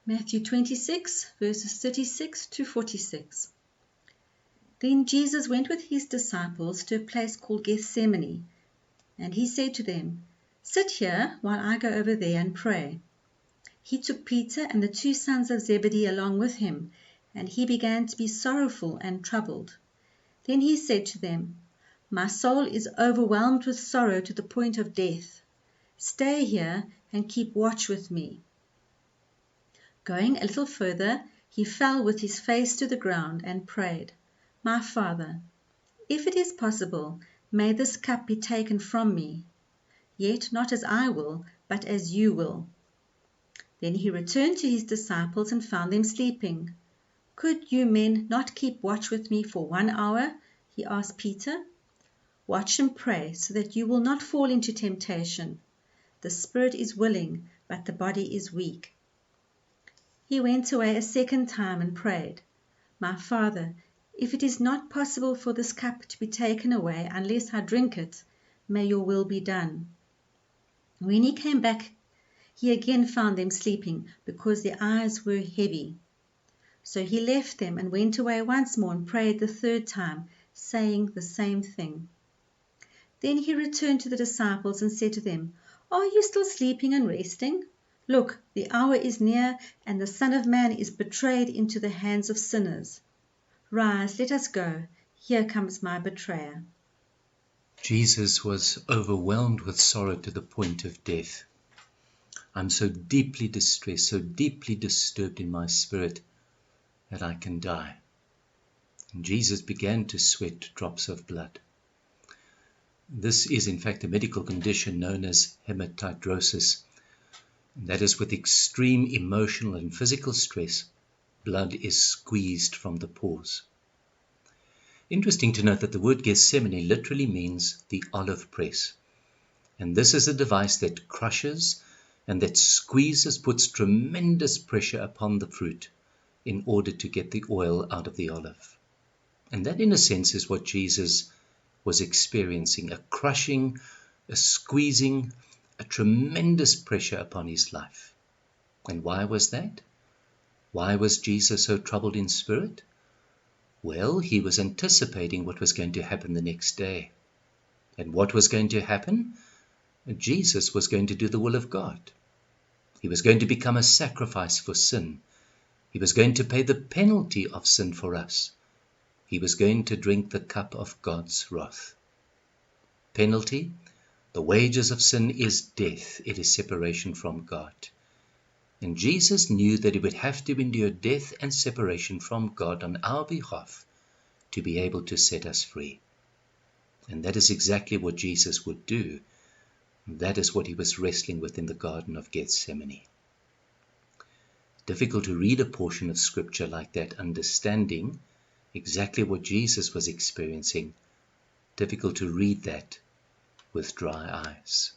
Matthew 26, verses 36 to 46. Then Jesus went with his disciples to a place called Gethsemane, and he said to them, "Sit here while I go over there and pray." He took Peter and the 2 sons of Zebedee along with him, and he began to be sorrowful and troubled. Then he said to them, "My soul is overwhelmed with sorrow to the point of death. Stay here and keep watch with me." Going a little further, he fell with his face to the ground and prayed, "My Father, if it is possible, may this cup be taken from me. Yet not as I will, but as you will." Then he returned to his disciples and found them sleeping. "Could you men not keep watch with me for 1 hour?" he asked Peter. "Watch and pray so that you will not fall into temptation. The spirit is willing, but the body is weak." He went away a second time and prayed, "My Father, if it is not possible for this cup to be taken away unless I drink it, may your will be done." When he came back, he again found them sleeping because their eyes were heavy. So he left them and went away once more and prayed the third time, saying the same thing. Then he returned to the disciples and said to them, "Are you still sleeping and resting? Look, the hour is near, and the Son of Man is betrayed into the hands of sinners. Rise, let us go. Here comes my betrayer." Jesus was overwhelmed with sorrow to the point of death. "I'm so deeply distressed, so deeply disturbed in my spirit that I can die." And Jesus began to sweat drops of blood. This is in fact a medical condition known as hematidrosis. That is, with extreme emotional and physical stress, blood is squeezed from the pores. Interesting to note that the word Gethsemane literally means the olive press. And this is a device that crushes and that squeezes, puts tremendous pressure upon the fruit in order to get the oil out of the olive. And that, in a sense, is what Jesus was experiencing, a crushing, a squeezing, a tremendous pressure upon his life. And why was that? Why was Jesus so troubled in spirit? Well, he was anticipating what was going to happen the next day. And what was going to happen? Jesus was going to do the will of God. He was going to become a sacrifice for sin. He was going to pay the penalty of sin for us. He was going to drink the cup of God's wrath. Penalty? The wages of sin is death. It is separation from God. And Jesus knew that he would have to endure death and separation from God on our behalf to be able to set us free. And that is exactly what Jesus would do. That is what he was wrestling with in the Garden of Gethsemane. Difficult to read a portion of scripture like that, understanding exactly what Jesus was experiencing. Difficult to read that with dry eyes.